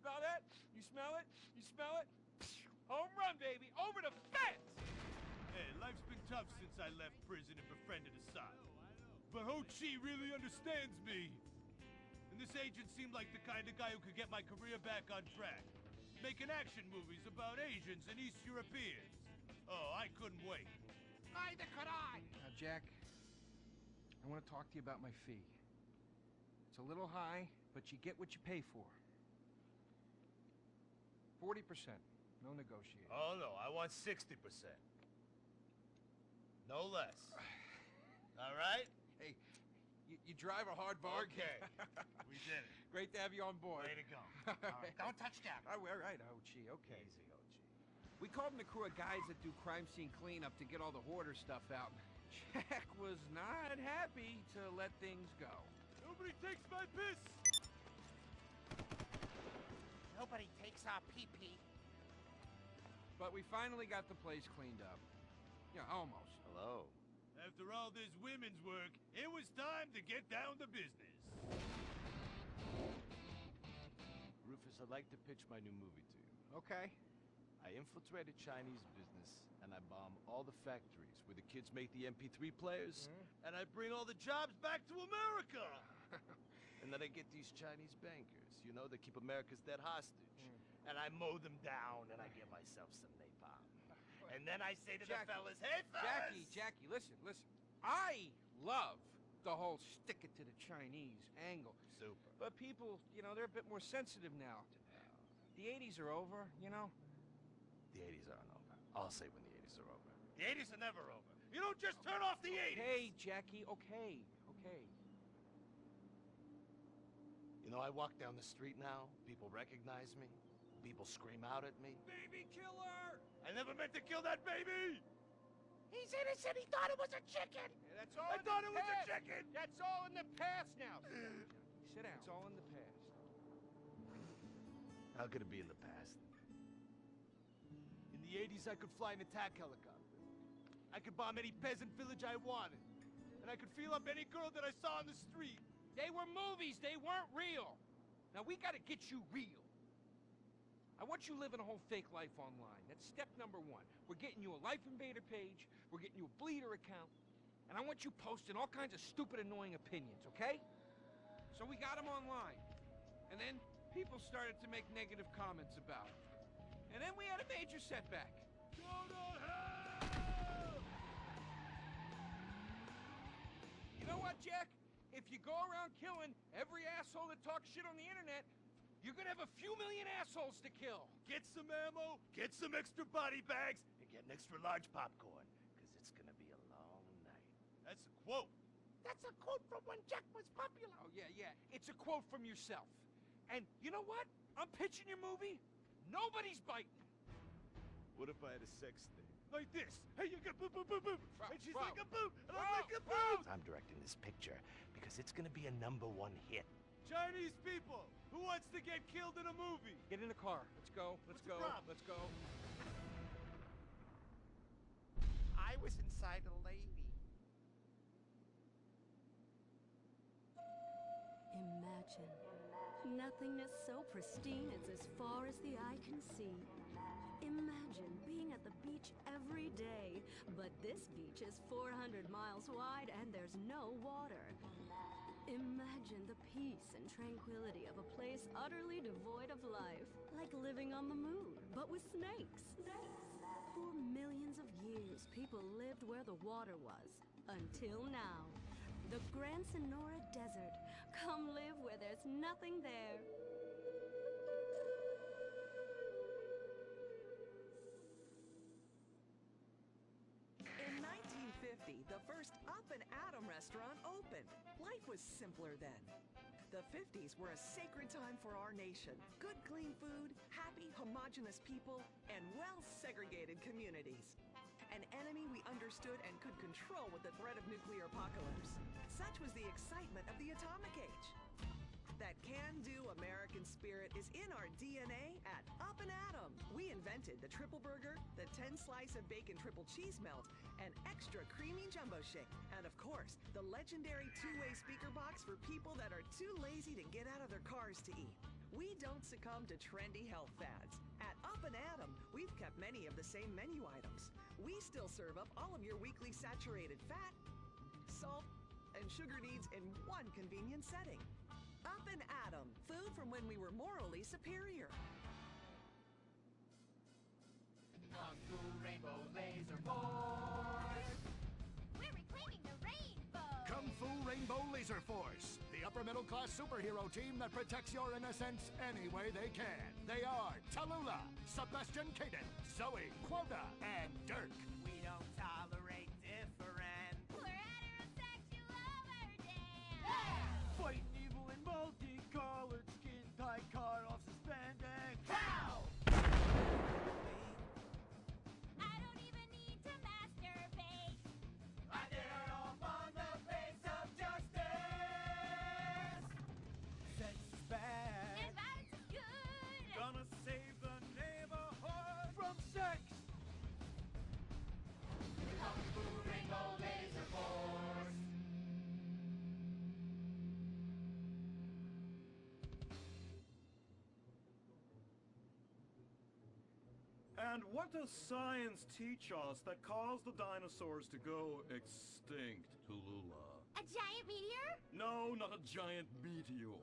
smell that? You smell it? You smell it? Home run, baby! Over the fence! Hey, life's been tough since I left prison and befriended Assad. But Ho Chi really understands me. And this agent seemed like the kind of guy who could get my career back on track. Making action movies about Asians and East Europeans. Oh, I couldn't wait. Neither could I! Now, Jack, I want to talk to you about my fee. It's a little high, but you get what you pay for. 40%. No negotiating. Oh, no, I want 60%. No less. All right? Hey, you drive a hard bargain. Okay. We did it. Great to have you on board. Way to go. All right, don't touch that. All right, Ho Chi, okay. Easy, OG. We called in a crew of guys that do crime scene cleanup to get all the hoarder stuff out. Jack was not happy to let things go. Nobody takes my piss! Nobody takes our pee-pee. But we finally got the place cleaned up. Yeah, almost. Hello. After all this women's work, it was time to get down to business. Rufus, I'd like to pitch my new movie to you. Okay. I infiltrate a Chinese business, and I bomb all the factories where the kids make the MP3 players, And I bring all the jobs back to America! and then I get these Chinese bankers, you know, that keep America's dead hostage. And I mow them down, and I get myself some napalm. And then I say to the fellas, hey, fellas! Jackie, listen. I love the whole stick it to the Chinese angle. Super. But people, you know, they're a bit more sensitive now. The 80s are over, you know? The 80s aren't over. I'll say when the 80s are over. The 80s are never over. You don't just turn off the 80s! Hey, Jackie, okay. You know, I walk down the street now, people recognize me, people scream out at me. Baby killer! I never meant to kill that baby! He's innocent, he thought it was a chicken! Yeah, that's all I in thought the it was past. a chicken! That's all in the past now. Sit down. It's all in the past. How could it be in the past? In the 80s, I could fly an attack helicopter. I could bomb any peasant village I wanted. And I could feel up any girl that I saw on the street. They were movies, they weren't real. Now we gotta get you real. I want you living a whole fake life online. That's step number one. We're getting you a Life Invader page, we're getting you a Bleeder account, and I want you posting all kinds of stupid, annoying opinions, okay? So we got them online. And then people started to make negative comments about it. And then we had a major setback. Go to hell! You know what, Jack? If you go around killing every asshole that talks shit on the internet, you're gonna have a few million assholes to kill. Get some ammo, get some extra body bags, and get an extra large popcorn, because it's gonna be a long night. That's a quote. That's a quote from when Jack was popular. Oh, yeah. It's a quote from yourself. And you know what? I'm pitching your movie. Nobody's biting. What if I had a sex thing? Like this. Hey, you got boop, boop, boop, boop. And she's Bro. like a boop, and I'm like a boop. I'm directing this picture because it's gonna be a #1 hit. Chinese people, who wants to get killed in a movie? Get in the car. Let's go. What's the problem? Let's go. I was inside a lady. Imagine. Nothingness so pristine it's as far as the eye can see. Imagine being at the beach every day, but this beach is 400 miles wide and there's no water. Imagine the peace and tranquility of a place utterly devoid of life, like living on the moon, but with snakes. For millions of years, people lived where the water was, until now. The Grand Sonora Desert. Come live where there's nothing there. In 1950, the first Up and Atom restaurant opened. Life was simpler then. The 50s were a sacred time for our nation. Good, clean food, happy, homogenous people, and well-segregated communities. An enemy we understood and could control with the threat of nuclear apocalypse. Such was the excitement of the atomic age. That can-do American spirit is in our DNA at Up and Atom. We invented the triple burger, the 10-slice of bacon triple cheese melt, and extra creamy jumbo shake. And of course, the legendary two-way speaker box for people that are too lazy to get out of their cars to eat. We don't succumb to trendy health fads. At Up and Atom, we've kept many of the same menu items. We still serve up all of your weekly saturated fat, salt, and sugar needs in one convenient setting. Up and Atom, food from when we were morally superior. Kung Fu Rainbow Laser Force! We're reclaiming the rainbow! Kung Fu Rainbow Laser Force, the upper middle class superhero team that protects your innocence any way they can. They are Tallulah, Sebastian Caden, Zoe, Quota, and Dirk. We don't tolerate different. We're heterosexual overdance! Fighting evil in multicolored skin, tight car off suspended. Pow! I don't even need to masturbate! I dare it off on the face of justice! Sex is bad. And violence is good! Gonna save the neighborhood from sex. Kung Fu Rainbow Laser Force! And what does science teach us that caused the dinosaurs to go extinct, Tallulah? A giant meteor? No, not a giant meteor.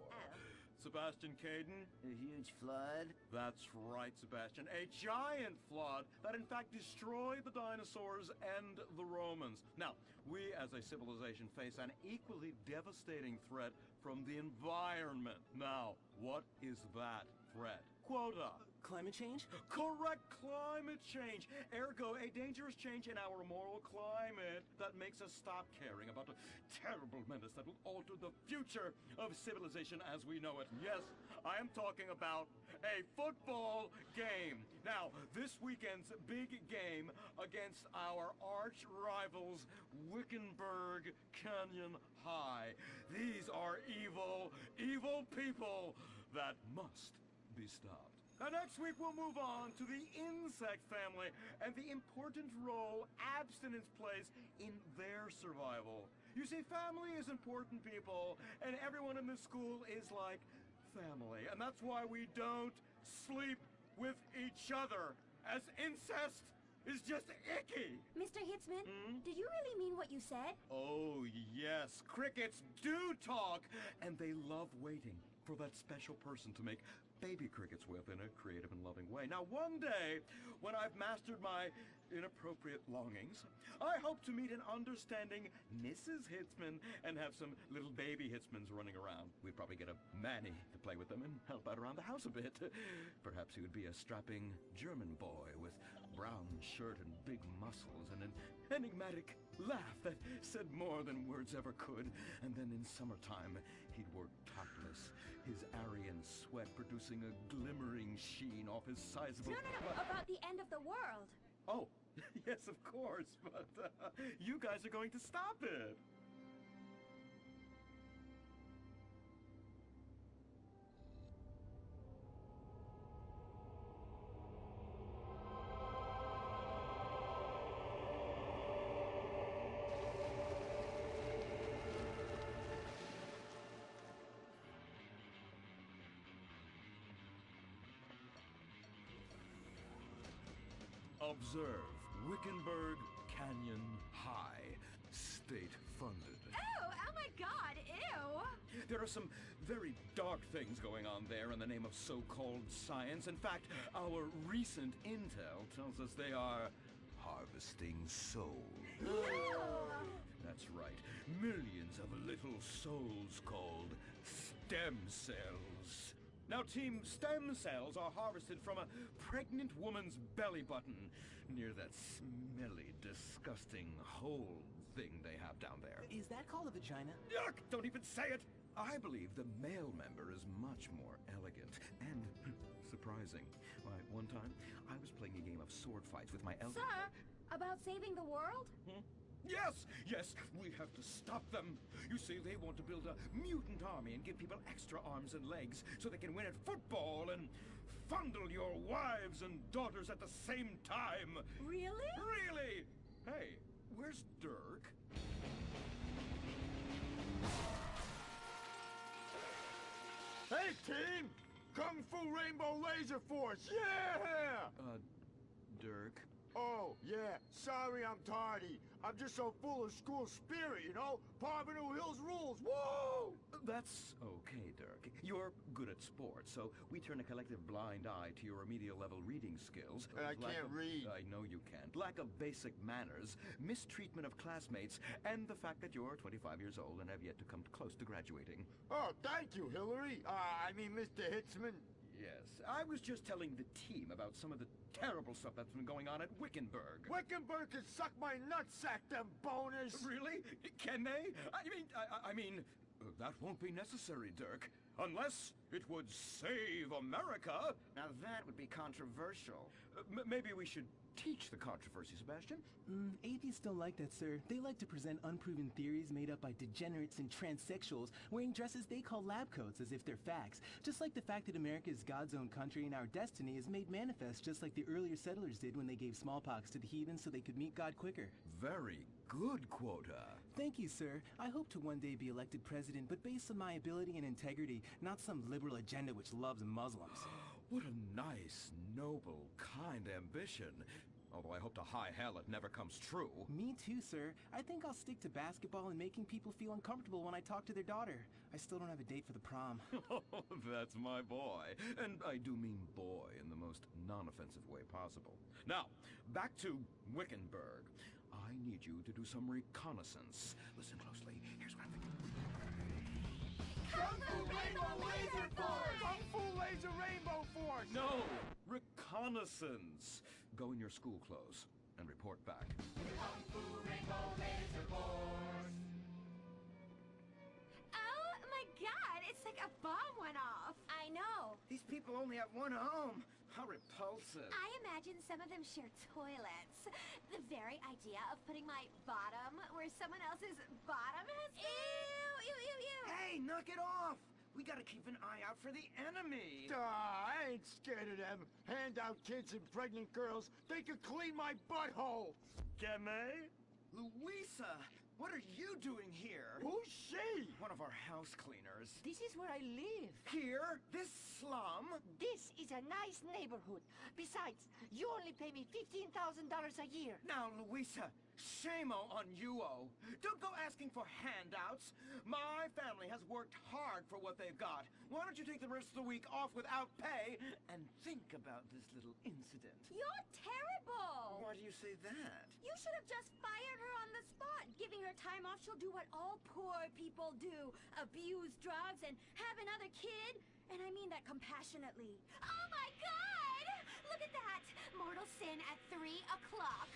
Sebastian Caden? A huge flood? That's right, Sebastian. A giant flood that in fact destroyed the dinosaurs and the Romans. Now, we as a civilization face an equally devastating threat from the environment. Now, what is that threat? Quota. Climate change? Correct, climate change. Ergo, a dangerous change in our moral climate that makes us stop caring about the terrible menace that will alter the future of civilization as we know it. Yes, I am talking about a football game. Now, this weekend's big game against our arch rivals, Wickenburg Canyon High. These are evil, evil people that must be stopped. Now, next week we'll move on to the insect family and the important role abstinence plays in their survival. You see, family is important, people, and everyone in this school is like family. And that's why we don't sleep with each other, as incest is just icky. Mr. Hitzman, did you really mean what you said? Oh, yes. Crickets do talk, and they love waiting for that special person to make baby crickets with in a creative and loving way. Now, one day, when I've mastered my inappropriate longings, I hope to meet an understanding Mrs. Hitzman and have some little baby Hitzmans running around. We'd probably get a Manny to play with them and help out around the house a bit. Perhaps he would be a strapping German boy with brown shirt and big muscles and an enigmatic laugh that said more than words ever could. And then in summertime, he'd work topless, his Aryan sweat producing a glimmering sheen off his sizable... No, about the end of the world. Oh, yes, of course, but you guys are going to stop it. Observe Wickenburg Canyon High, state-funded. Oh my God, ew! There are some very dark things going on there in the name of so-called science. In fact, our recent intel tells us they are harvesting souls. That's right. Millions of little souls called stem cells. Now, Team Stem Cells are harvested from a pregnant woman's belly button near that smelly, disgusting hole thing they have down there. Is that called a vagina? Yuck! Don't even say it! I believe the male member is much more elegant and surprising. Why, one time, I was playing a game of sword fights with my Sir, about saving the world? Yes, yes, we have to stop them. You see, they want to build a mutant army and give people extra arms and legs so they can win at football and fondle your wives and daughters at the same time. Really? Really? Hey, where's Dirk? Hey, team! Kung Fu Rainbow Laser Force, yeah! Dirk? Oh, yeah, sorry I'm tardy. I'm just so full of school spirit, you know? Parvenu Hills rules, woo! That's okay, Dirk. You're good at sports, so we turn a collective blind eye to your remedial level reading skills. And I can't read. I know you can't. Lack of basic manners, mistreatment of classmates, and the fact that you're 25 years old and have yet to come close to graduating. Oh, thank you, Hillary. I mean, Mr. Hitzman. Yes, I was just telling the team about some of the terrible stuff that's been going on at Wickenburg. Wickenburg can suck my nutsack, them boners! Really? Can they? I mean, that won't be necessary, Dirk. Unless it would save America. Now that would be controversial. Maybe we should teach the controversy, Sebastian. Atheists don't like that, sir. They like to present unproven theories made up by degenerates and transsexuals wearing dresses they call lab coats as if they're facts. Just like the fact that America is God's own country and our destiny is made manifest just like the earlier settlers did when they gave smallpox to the heathens so they could meet God quicker. Very good, Quota. Thank you, sir. I hope to one day be elected president, but based on my ability and integrity, not some liberal agenda which loves Muslims. What a nice, noble, kind ambition. Although I hope to high hell it never comes true. Me too, sir. I think I'll stick to basketball and making people feel uncomfortable when I talk to their daughter. I still don't have a date for the prom. That's my boy. And I do mean boy in the most non-offensive way possible. Now, back to Wickenburg. I need you to do some reconnaissance. Listen closely. Here's what I'm thinking. Kung Fu Rainbow Laser Force! Kung Fu Laser Rainbow Force! No! Reconnaissance! Go in your school clothes and report back. Kung Fu Rainbow Laser Force! Oh my god, it's like a bomb went off. I know. These people only have one home. How repulsive. I imagine some of them share toilets. The very idea of putting my bottom where someone else's bottom has been. Ew, ew, ew, ew. Hey, knock it off! We gotta keep an eye out for the enemy. I ain't scared of them. Handout kids and pregnant girls. They could clean my butthole. Gemma? Louisa, what are you doing here? Who's she? One of our house cleaners. This is where I live. Here? This slum? This is a nice neighborhood. Besides, you only pay me $15,000 a year. Now, Louisa, shame-o on you-o. Don't go asking for handouts. My family has worked hard for what they've got. Why don't you take the rest of the week off without pay and think about this little incident? You're terrible. Why do you say that? You should have just fired her on the spot. Giving her time off, she'll do what all poor people do. Abuse drugs and have another kid. And I mean that compassionately. Oh my god! Look at that! Mortal sin at 3 o'clock.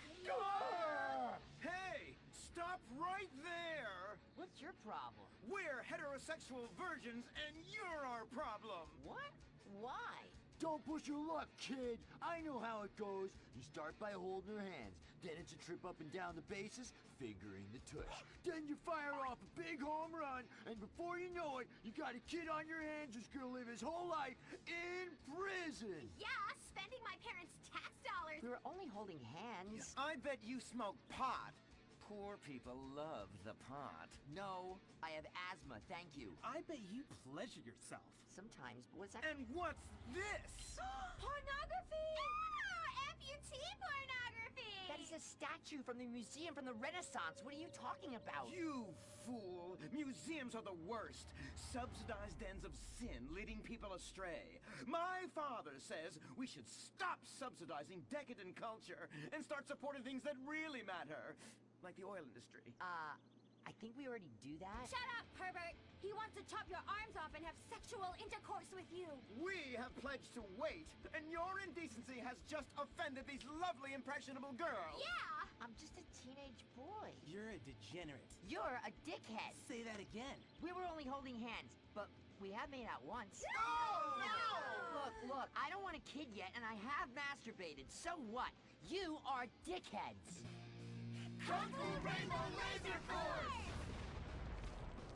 Hey! Stop right there! What's your problem? We're heterosexual virgins, and you're our problem! What? Why? Don't push your luck, kid. I know how it goes. You start by holding her hands. Then it's a trip up and down the bases, fingering the tush. Then you fire off a big home run, and before you know it, you got a kid on your hands who's gonna live his whole life in prison. Yeah, spending my parents' tax dollars. We were only holding hands. I bet you smoke pot. Poor people love the pot. No, I have asthma, thank you. I bet you pleasure yourself. Sometimes, but what's that? And what's this? Pornography! Amputee pornography! That is a statue from the museum from the Renaissance. What are you talking about? You fool! Museums are the worst. Subsidized dens of sin leading people astray. My father says we should stop subsidizing decadent culture and start supporting things that really matter. Like the oil industry. I think we already do that. Shut up, pervert! He wants to chop your arms off and have sexual intercourse with you. We have pledged to wait, and your indecency has just offended these lovely, impressionable girls. Yeah! I'm just a teenage boy. You're a degenerate. You're a dickhead. Say that again. We were only holding hands, but we have made out once. No! Look, I don't want a kid yet, and I have masturbated. So what? You are dickheads. Kung Fu Rainbow Laser Force!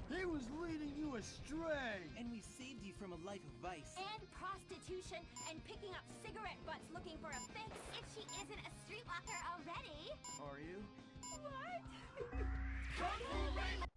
He was leading you astray. And we saved you from a life of vice. And prostitution and picking up cigarette butts looking for a fix if she isn't a streetwalker already. Are you? What? Kung Fu Rainbow...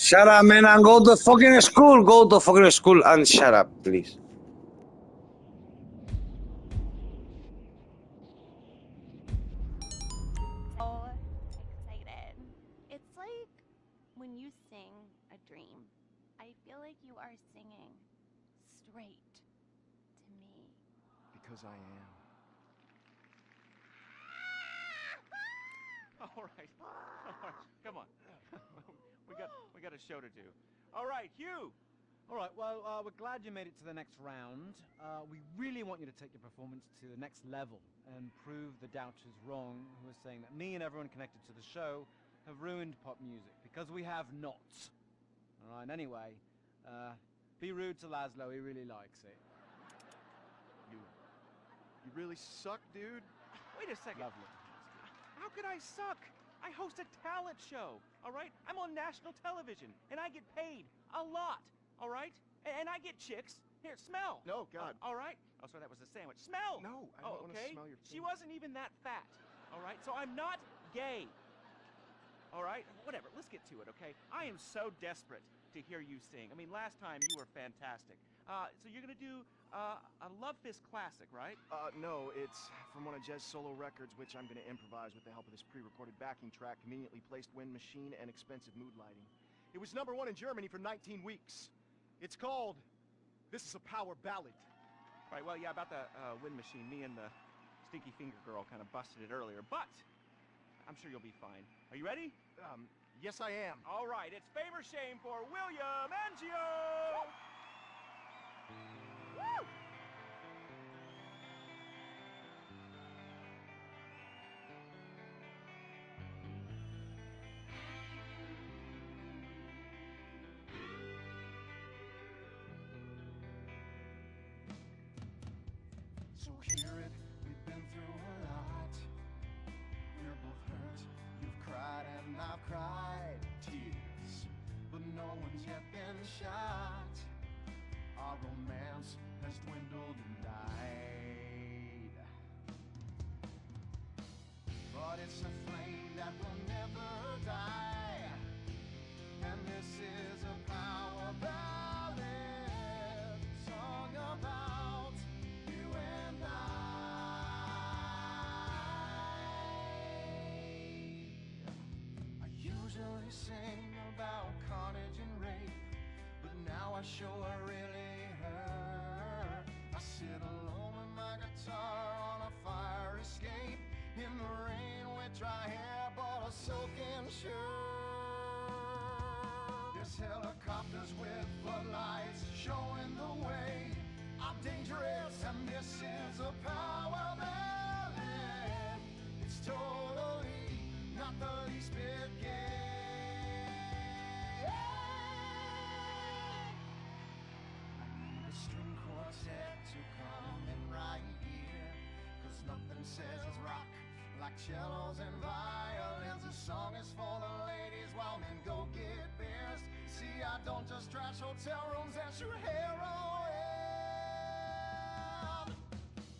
Shut up, man, and go to fucking school. Go to fucking school and shut up, please. So excited. It's like when you sing a dream. I feel like you are singing straight to me. Because I am. All right. Come on. we got a show to do. All right, Hugh. All right, well, we're glad you made it to the next round. We really want you to take your performance to the next level and prove the doubters wrong who are saying that me and everyone connected to the show have ruined pop music, because we have not. All right, anyway, be rude to Laszlo, he really likes it. You really suck, dude. Wait a second. Lovely. How could I suck? I host a talent show, all right? I'm on national television, and I get paid a lot, all right? And I get chicks. Here, smell. No, God. All right? Oh, sorry, that was a sandwich. Smell. No, I don't want to smell your She food. wasn't even that fat, all right? So I'm not gay, all right? Whatever, let's get to it, okay? I am so desperate to hear you sing. I mean, last time you were fantastic. So you're gonna do a Love Fist classic, right? No, it's from one of Jez's solo records, which I'm gonna improvise with the help of this pre-recorded backing track, conveniently placed wind machine, and expensive mood lighting. It was #1 in Germany for 19 weeks. It's called This Is a Power Ballad. Right, well, yeah, about the wind machine, me and the Stinky Finger Girl kind of busted it earlier, but I'm sure you'll be fine. Are you ready? Yes, I am. All right, it's Fame or Shame for William Angio! Woo! So hear it, we've been through a lot. We're both hurt, you've cried and I've cried tears, but no one's yet been shot. Our romance has dwindled and died, but it's a flame that will never die. And this is a power ballad song about you and I usually sing about carnage and rape, but now I sure really hurt. I sit alone with my guitar on a fire escape, in the rain with dry hair but a soaking shirt. There's helicopters with floodlights showing the way. I'm dangerous and this is a power ballad. It's totally not the least bit gay. I need a string quartet to come in right here, 'cause nothing says rock like cellos and violins. The song is for the ladies while men go get beers. See, I don't just trash hotel rooms and shoot heroin.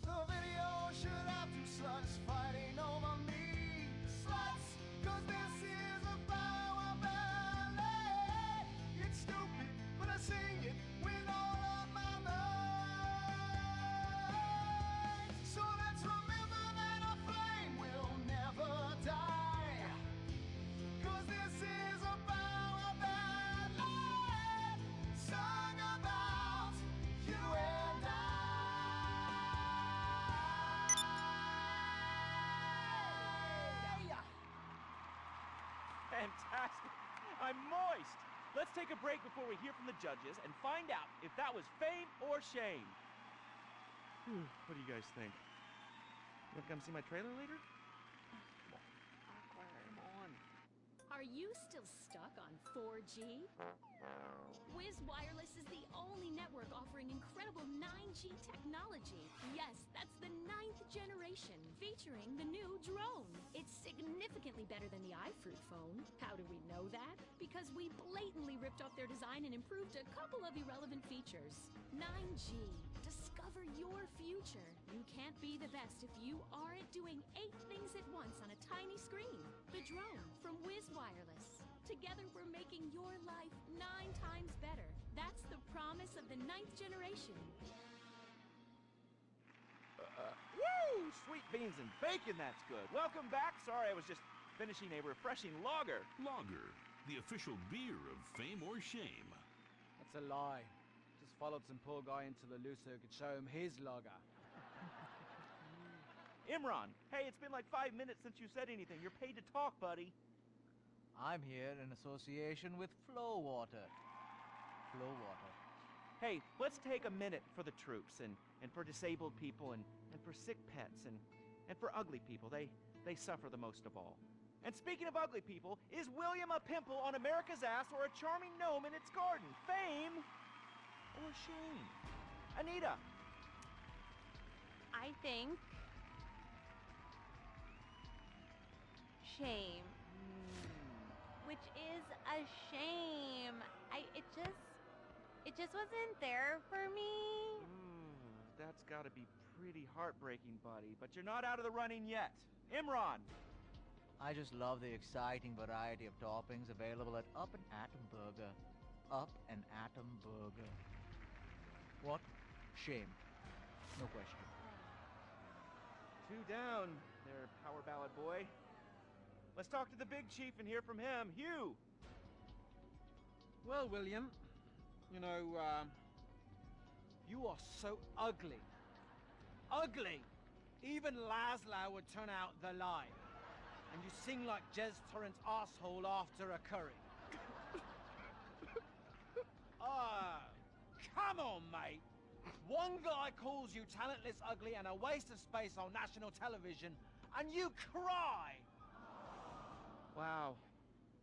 The video should have two sluts fighting over me. Sluts, 'cause this is a power ballad. It's stupid, but I sing it with all of my might. So let's remember that a flame will never die, 'cause this is a power ballad song about you and I. Fantastic. I'm moist. Let's take a break before we hear from the judges and find out if that was fame or shame. What do you guys think? You want to come see my trailer later? Come on. Are you still stuck on 4G? Wiz Wireless is the only network offering incredible 9G technology. Yes, that's the 9th generation, featuring the new drone. It's significantly better than the iFruit phone. How do we know that? Because we blatantly ripped off their design and improved a couple of irrelevant features. 9G. Discover your future. You can't be the best if you aren't doing 8 things at once on a tiny screen. The drone from Wiz Wireless. Together we're making your life 9 times better. That's the promise of the 9th generation. Woo! Sweet beans and bacon, that's good. Welcome back. Sorry, I was just finishing a refreshing lager. Lager, the official beer of fame or shame. That's a lie. Just followed some poor guy into the loose so he could show him his lager. Imran, hey, it's been like 5 minutes since you said anything. You're paid to talk, buddy. I'm here in association with Flow Water. Flow Water. Hey, let's take a minute for the troops and for disabled people and for sick pets and for ugly people. They suffer the most of all. And speaking of ugly people, is William a pimple on America's ass or a charming gnome in its garden? Fame or shame? Anita. I think shame. Which is a shame. It just wasn't there for me. That's gotta be pretty heartbreaking, buddy. But you're not out of the running yet. Imran. I just love the exciting variety of toppings available at Up and Atom Burger. Up and Atom Burger. What? Shame. No question. 2 down there, power ballad boy. Let's talk to the big chief and hear from him. Hugh! Well, William, you know, you are so ugly. Ugly! Even Laszlo would turn out the light. And you sing like Jez Torrance asshole after a curry. Come on, mate. One guy calls you talentless, ugly, and a waste of space on national television, and you cry! Wow.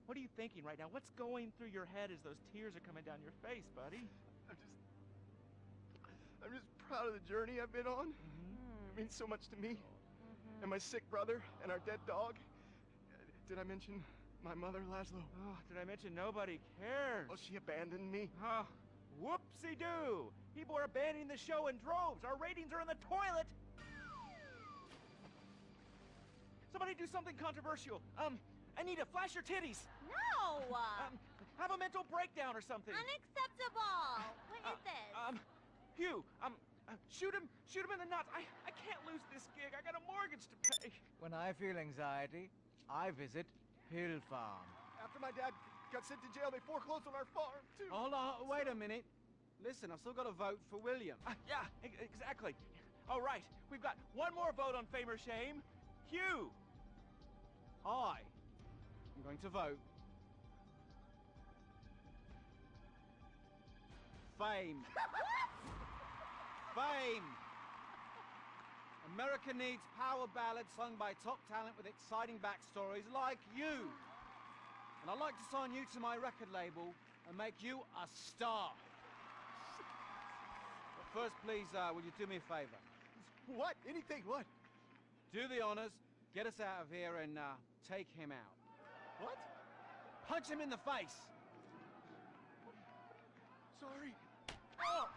What are you thinking right now? What's going through your head as those tears are coming down your face, buddy? I'm just proud of the journey I've been on. It means so much to me. And my sick brother and our dead dog. Did I mention my mother, Laszlo? Oh, did I mention nobody cares? Oh, she abandoned me. Whoopsie-doo! People are abandoning the show in droves. Our ratings are in the toilet. Somebody do something controversial. Anita, flash your titties. No! Have a mental breakdown or something. Unacceptable! What is this? Hugh, shoot him in the nuts. I can't lose this gig. I got a mortgage to pay. When I feel anxiety, I visit Hill Farm. After my dad got sent to jail, they foreclosed on our farm, too. Hold on, wait a minute. Listen, I've still got to vote for William. Yeah, exactly. All right, we've got one more vote on fame or shame. Hugh! I'm going to vote fame. Fame! America needs power ballads sung by top talent with exciting backstories like you. And I'd like to sign you to my record label and make you a star. But first, please, will you do me a favor? What? Anything? What? Do the honors, get us out of here, and take him out. What? Punch him in the face! Sorry. Oh!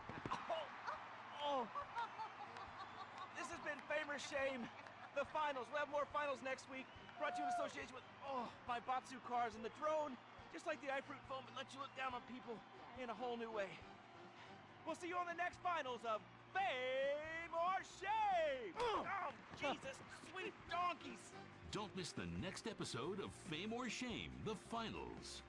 This has been Fame or Shame, the finals. We'll have more finals next week. Brought to you in association with, my Batsu cars and the drone. Just like the iFruit phone, but lets you look down on people in a whole new way. We'll see you on the next finals of Fame or Shame! Oh, Jesus, sweet donkeys! Don't miss the next episode of Fame or Shame, the finals.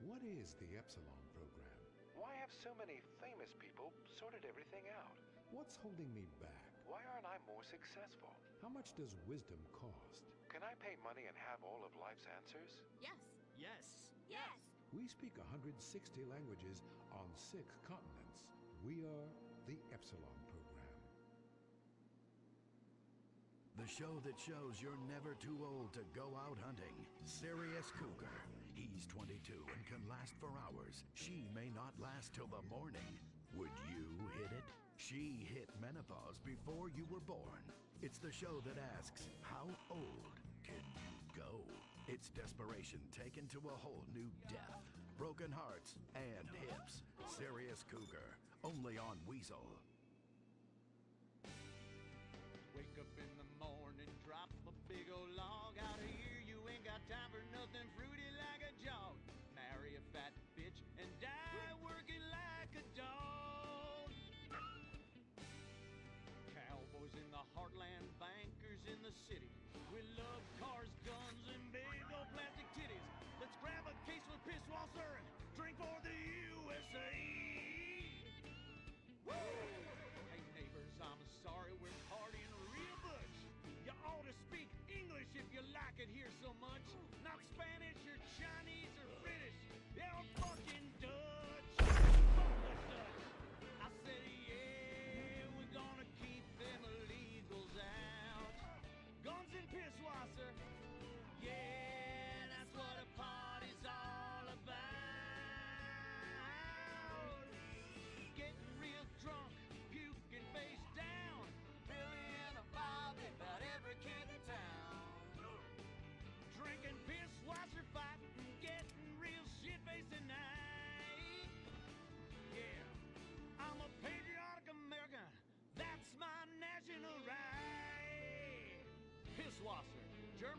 What is the Epsilon program? Why have so many famous people sorted everything out? What's holding me back? Why aren't I more successful? How much does wisdom cost? Can I pay money and have all of life's answers? Yes. Yes. Yes. We speak 160 languages on 6 continents. We are the Epsilon program. The show that shows you're never too old to go out hunting. Sirius Cougar. He's 22 and can last for hours. She may not last till the morning. Would you hit it? She hit menopause before you were born. It's the show that asks, how old can you go? It's desperation taken to a whole new depth. Broken hearts and hips. Sirius Cougar. Only on Weasel.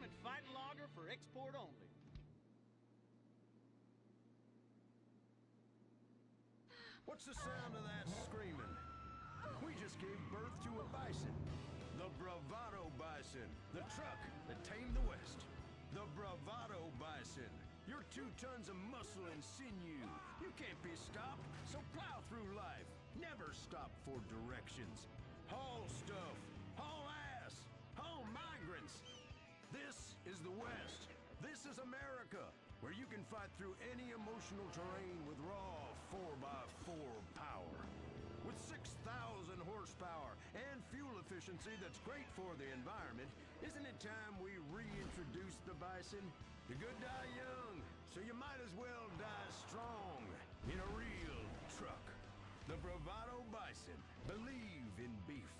and fighting lager for export only. What's the sound of that screaming? We just gave birth to a bison. The bravado bison. The truck that tamed the West. The bravado bison. You're 2 tons of muscle and sinew. You can't be stopped, so plow through life. Never stop for directions. Haul stuff. Haul ass. Haul migrants. This is the West. This is America, where you can fight through any emotional terrain with raw 4x4 power. With 6,000 horsepower and fuel efficiency that's great for the environment, isn't it time we reintroduce the bison? The good die young, so you might as well die strong in a real truck. The bravado bison. Believe in beef.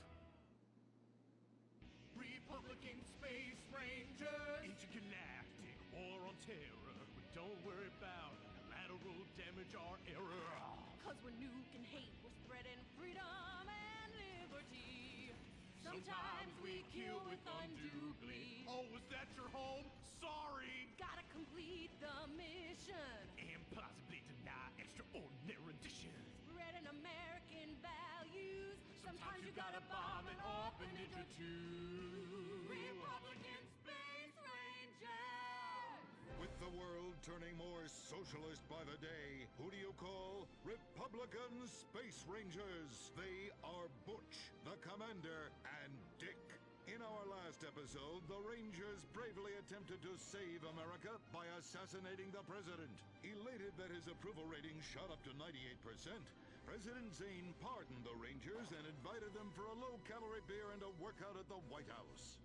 Republican Space Rangers. Intergalactic war on terror, but don't worry about collateral damage or error. Cause we're nuking hate, we're spreading freedom and liberty. Sometimes we kill with undue glee. Oh, was that your home? Sorry! Gotta complete the mission. And possibly deny extraordinary additions. Spreading American values. Sometimes you gotta bomb an orphanage or two. Republican Space Rangers. With the world turning more socialist by the day, who do you call Republican Space Rangers? They are Butch, the Commander, and Dick. In our last episode, the Rangers bravely attempted to save America by assassinating the president. Elated that his approval rating shot up to 98%, President Zane pardoned the Rangers and invited them for a low-calorie beer and a workout at the White House.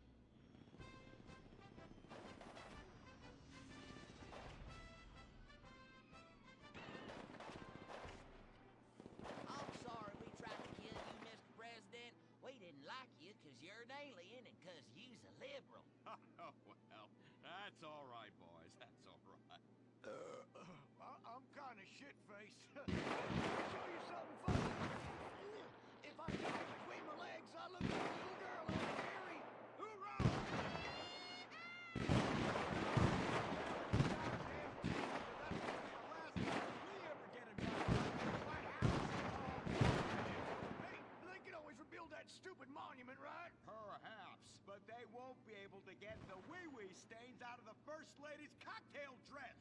I'm sorry we tried to kill you, Mr. President. We didn't like you because you're an alien and because you's a liberal. Oh, well, that's all right, boys. That's all right. I'm kind of shit-faced. Show you something funny. If I get it between my legs, I look like a little girl on a fairy. Hoorah! Hey, they can always rebuild that stupid monument, right? Perhaps, but they won't be able to get the wee-wee stains out of the First Lady's cocktail dress.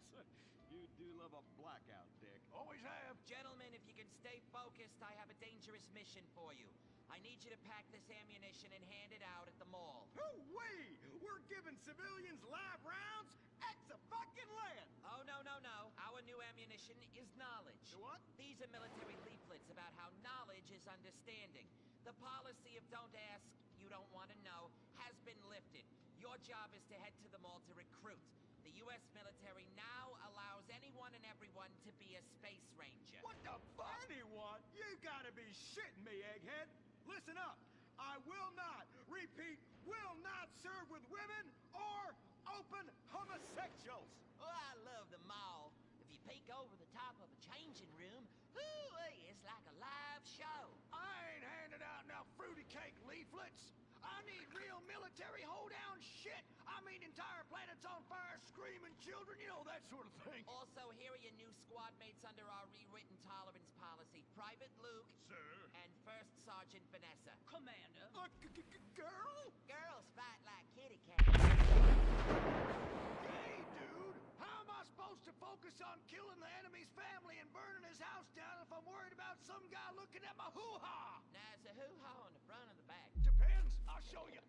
You do love a blackout, Dick. Always have. Gentlemen, if you can stay focused, I have a dangerous mission for you. I need you to pack this ammunition and hand it out at the mall. Hoo-wee! We're giving civilians live rounds? Ex-a-fucking-land! Oh, no. Our new ammunition is knowledge. What? These are military leaflets about how knowledge is understanding. The policy of don't ask, you don't want to know, has been lifted. Your job is to head to the mall to recruit. The U.S. military now allows anyone and everyone to be a space ranger. What the fuck? Anyone? You gotta be shitting me, egghead. Listen up. I will not, repeat, will not serve with women or open homosexuals. Oh, I love the mall. If you peek over the top of a changing room, ooh, it's like a live show. I ain't handing out no fruity cake leaflets. I need real military hoedown shit. I mean entire planets on fire, screaming children, you know, that sort of thing. Also, here are your new squad mates under our rewritten tolerance policy. Private Luke. Sir. And First Sergeant Vanessa. Commander. Girl? Girls fight like kitty cats. Hey, dude, how am I supposed to focus on killing the enemy's family and burning his house down if I'm worried about some guy looking at my hoo-ha? Now, it's a hoo-ha on the front or the back. Depends. I'll show you.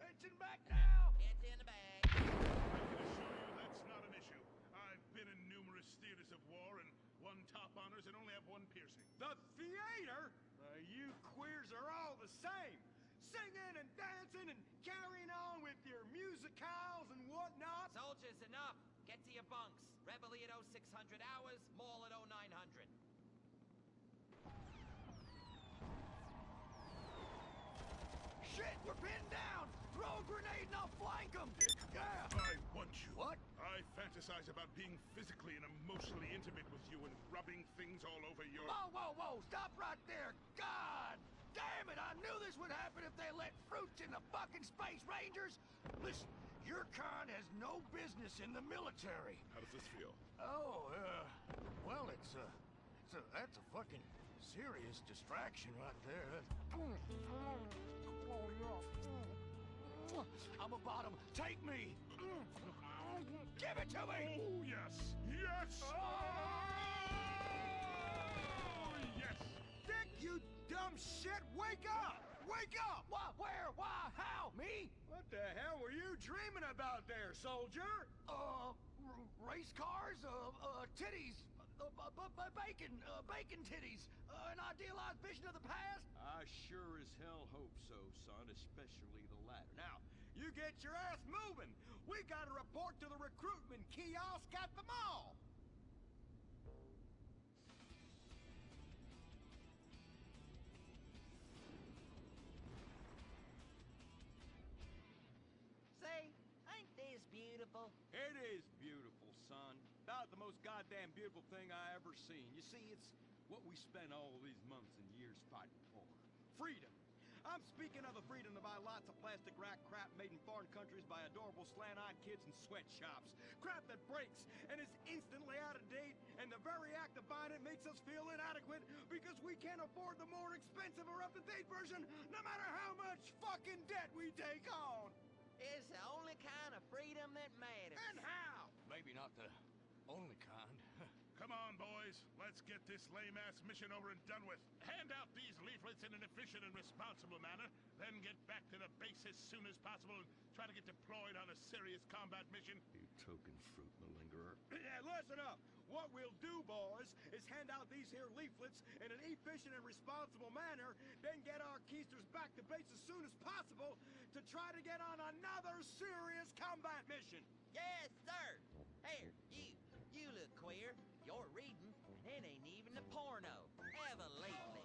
It's in back now. It's in the bag. I can assure you that's not an issue. I've been in numerous theaters of war and won top honors and only have one piercing. The theater? You queers are all the same. Singing and dancing and carrying on with your musicals and whatnot. Soldiers, enough. Get to your bunks. Reveille at 0600 hours, mall at 0900. Shit, we're pinned down. Throw a grenade and I'll flank them. Yeah. I want you. What? I fantasize about being physically and emotionally intimate with you and rubbing things all over your... Whoa. Stop right there. God damn it. I knew this would happen if they let fruits in the fucking Space Rangers. Listen, Your kind has no business in the military. How does this feel? Oh, well, that's a fucking serious distraction right there. I'm a bottom. Take me. Give it to me. Oh, yes. Yes. Oh, yes. Dick, you dumb shit! Wake up! Wake up! What? Where? Why? How? Me? What the hell were you dreaming about there, soldier? Race cars, titties, bacon titties, an idealized vision of the past? I sure as hell hope so, son, especially the latter. Now, you get your ass moving. We got to report to the recruitment kiosk at the mall. Say, ain't this beautiful? It is beautiful, son. About the most goddamn beautiful thing I ever seen. You see, it's what we spent all these months and years fighting for. Freedom. I'm speaking of the freedom to buy lots of plastic rack crap made in foreign countries by adorable slant-eyed kids in sweatshops. Crap that breaks and is instantly out of date, and the very act of buying it makes us feel inadequate because we can't afford the more expensive or up-to-date version, no matter how much fucking debt we take on. It's the only kind of freedom that matters. And how? Maybe not the only kind. Come on, boys. Let's get this lame-ass mission over and done with. Hand out these leaflets in an efficient and responsible manner, then get back to the base as soon as possible and try to get deployed on a serious combat mission. You token fruit malingerer. Yeah, listen up. What we'll do, boys, is hand out these here leaflets in an efficient and responsible manner, then get our keisters back to base as soon as possible to try to get on another serious combat mission. Yes, sir. Here, you look queer. You're reading, and it ain't even a porno. Ever lately.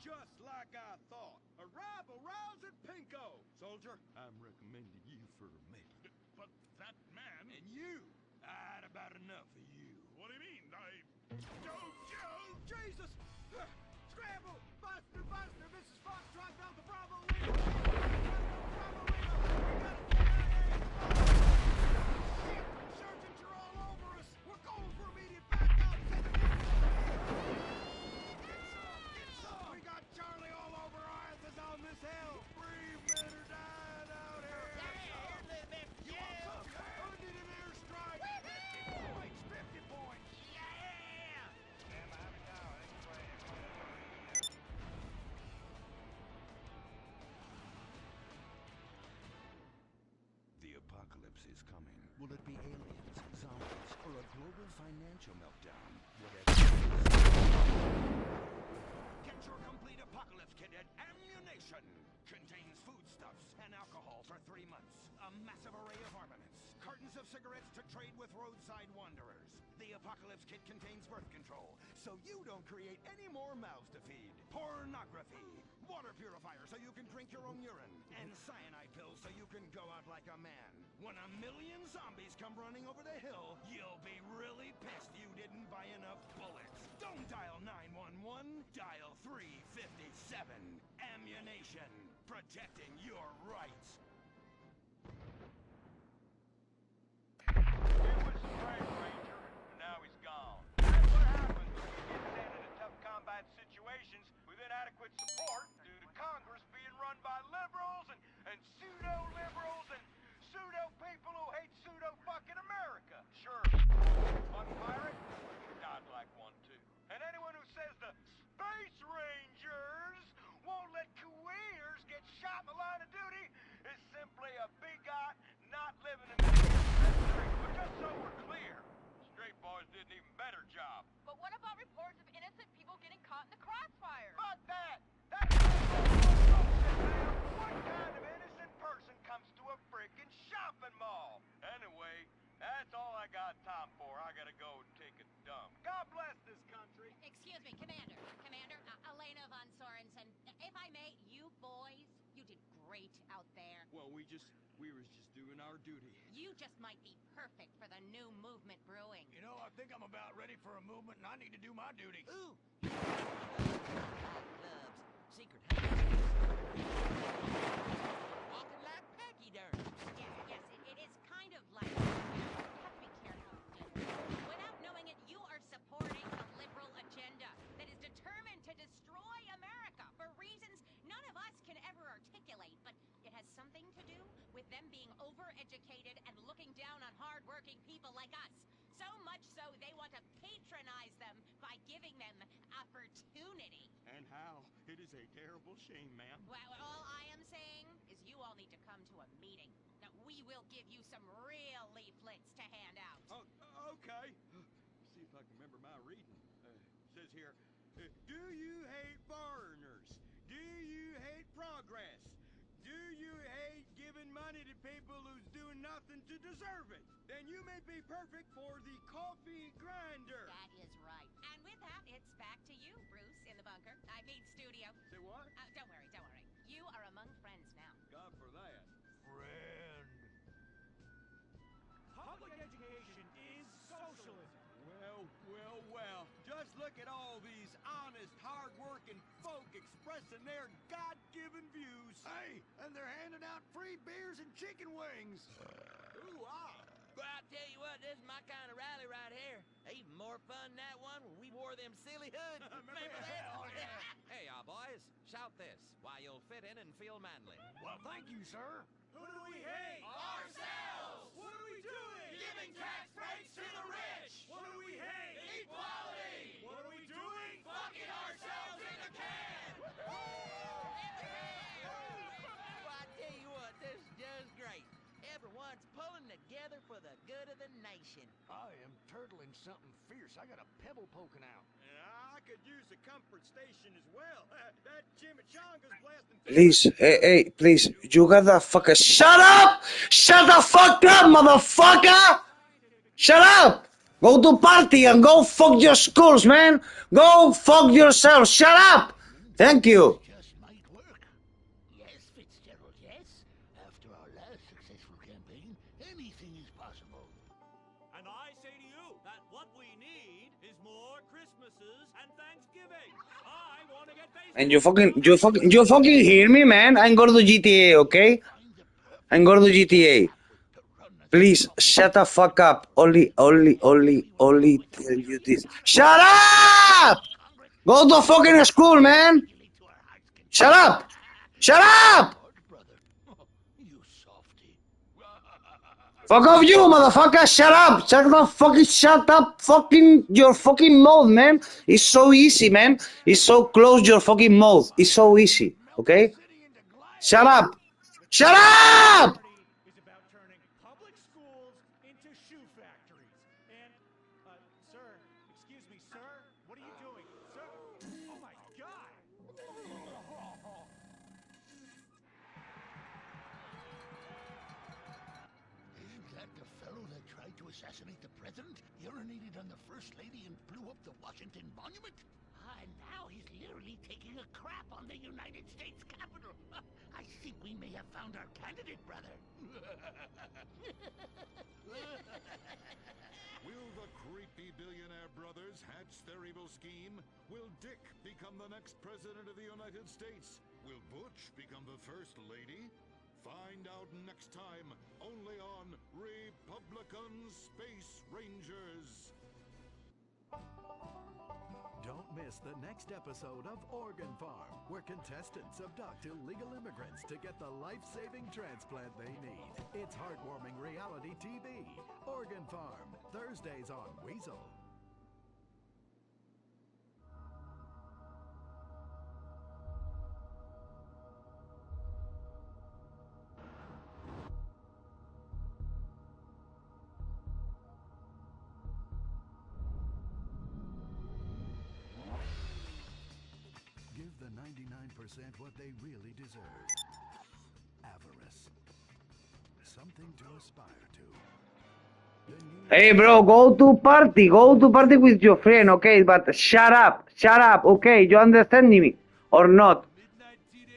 Just like I thought. Arrival rouse at Pinko. Soldier, I'm recommending you for a mate. But that man... And you. I'd about enough of you. What do you mean? Joe! Jesus! Scramble! Buster! This is Foxtrot Delta Bravo Lima! Bravo Lima! We gotta get out of here! Sergeant, you're all over us! We're going for immediate backup! We got Charlie all over our asses on this hill! Breathe, men are dying out here! You want some? I need an airstrike! 50 points! The apocalypse is coming. Will it be aliens, zombies, or a global financial meltdown? Whatever it is. Get your complete apocalypse kit at Ammunition. Contains foodstuffs and alcohol for 3 months. A massive array of armaments. Cartons of cigarettes to trade with roadside wanderers. The apocalypse kit contains birth control, so you don't create any more mouths to feed. Pornography. Water purifier so you can drink your own urine. And cyanide pills so you can go out like a man. When 1 million zombies come running over the hill, you'll be really pissed you didn't buy enough bullets. Don't dial 911, dial 357. Ammunition. Protecting your rights. He was a brave ranger, and now he's gone. That's what happens when you get sent into tough combat situations with inadequate support due to Congress being run by liberals and pseudo-liberals and pseudo-people who hate pseudo-fucking America. Sure, one pirate, he died like one too. And anyone who says the Space Rangers won't let careers get shot in the line of duty is simply a bigot not living in the 20th century. But just so we're clear, Straight Boys did an even better job. But what about reports of innocent people getting caught in the crossfire? Fuck that! That's bullshit, man! What kind of innocent person comes to a freaking shopping mall? Anyway, that's all I got time for. I gotta go and take a dump. God bless this country. Excuse me, Commander. Commander, Elena von Sorensen. If I may, you boys, you did great out there. Well, we was just doing our duty. You just might be perfect for the new movement brewing. You know, I think I'm about ready for a movement and I need to do my duty. Ooh! Gloves, secret houses. Walking like pachyderms. Yeah, educated and looking down on hard-working people like us. So much so they want to patronize them by giving them opportunity. And how? It is a terrible shame, ma'am. Well, all I am saying is you all need to come to a meeting. Now, we will give you some real leaflets to hand out. Oh, okay. See if I can remember my reading. Says here, do you hate foreigners? Do you hate progress? Do you hate giving money to people who's doing nothing to deserve it? Then you may be perfect for the coffee grinder. That is right. And with that, it's back to you, Bruce, in the bunker. I mean, studio. Say what? Don't worry, don't worry. You are among friends now. God for that. Friend. Public education is socialism. Well. Just look at all these honest, hard-working folk expressing their God-given views. Hey, and they're handing out free beers and chicken wings. Ooh-ah. Well, I tell you what, this is my kind of rally right here. Even more fun than that one when we wore them silly hoods. Remember that? Oh, yeah. Hey, y'all boys, shout this while you'll fit in and feel manly. Well, thank you, sir. Who do we hate? Ourselves! What are we doing? Giving tax breaks to the rich! What do we hate? Equality! What are we doing? Fucking ourselves in the can! Well, I tell you what, this is just great. Everyone's pulling together for the good of the nation. I am turtling something fierce. I got a pebble poking out. I could use a comfort station as well. That chimichanga's blasting. Please, hey, please, you got the fucker. Shut up! Shut the fuck up, motherfucker! Shut up! Go to party and go fuck your schools, man! Go fuck yourself! Shut up! Thank you. Just might work. Yes, Fitzgerald, yes. After our last successful campaign, anything is possible. And I say to you that what we need is more Christmases and Thanksgiving. I want to get And you fucking hear me, man? I'm going to GTA, okay? I'm going to GTA. Please, shut the fuck up. Only tell you this. Shut up! Go to fucking school, man! Shut up! Shut up! Fuck off you, motherfucker! Shut up! Shut up fucking your fucking mouth, man! It's so easy, man. It's so close your fucking mouth. It's so easy, okay? Shut up! Shut up! is about turning public schools into shoe factories. And, sir, excuse me, sir, what are you doing? Sir, oh my God! Isn't that the fellow that tried to assassinate the president, urinated on the first lady, and blew up the Washington Monument? And now he's literally taking a crap on the United States Capitol. I think we may have found our candidate, brother. Will the creepy billionaire brothers hatch their evil scheme? Will Dick become the next president of the United States? Will Butch become the first lady? Find out next time, only on Republican Space Rangers. Don't miss the next episode of Organ Farm, where contestants abduct illegal immigrants to get the life-saving transplant they need. It's heartwarming reality TV. Organ Farm, Thursdays on Weasel. Give the 99% what they really deserve. Avarice. Something to aspire to. Hey, bro, go to party with your friend, okay? But shut up, okay? You understand me or not?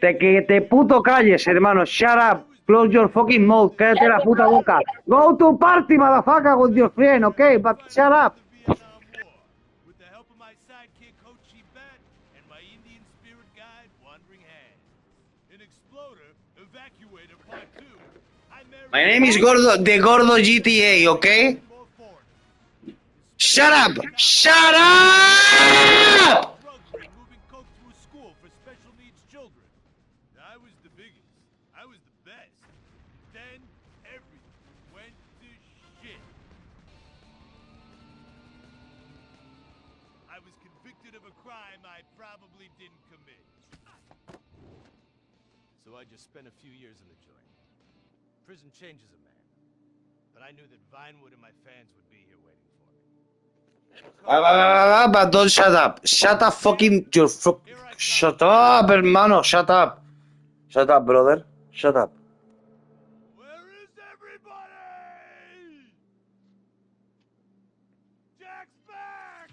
Que te puto calles, hermano. Shut up. Close your fucking mouth. Cállate la puta boca. Go to party, motherfucker, with your friend, okay? But shut up. With the help of my sidekick, Hochi Bat, and my Indian spirit guide, Wandering Hand. An exploder, evacuator part 2. My name is Gordo, the Gordo GTA, okay? Shut up! Shut up! Moving coke to a school for special needs children. I was the biggest. I was the best. Then everything I was convicted of a crime I probably didn't commit. So I just spent a few years in the joint. Prison changes a man. But I knew that Vinewood and my fans would be here waiting for me. But don't shut up. Shut up fucking your Shut up, hermano. Shut up. Shut up, brother. Shut up. Where is everybody? Jack's back!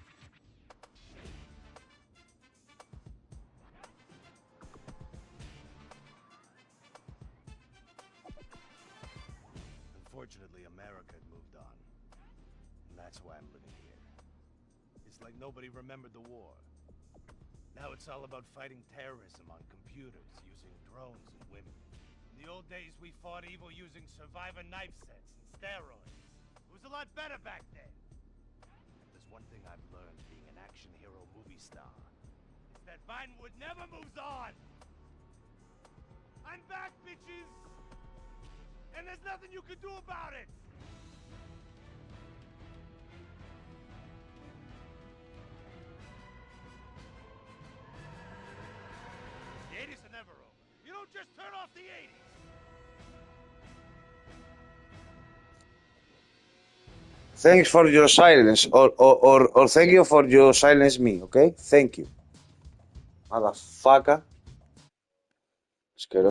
Unfortunately, America had moved on. And that's why I'm living here. It's like nobody remembered the war. Now it's all about fighting terrorism on computers, using drones and women. In the old days, we fought evil using survivor knife sets and steroids. It was a lot better back then. If there's one thing I've learned being an action hero movie star, it's that Vinewood never moves on! I'm back, bitches! And there's nothing you can do about it! The 80s are never over. You don't just turn off the 80s! Thanks for your silence. Or thank you for your silence me, okay? Thank you. Motherfucker.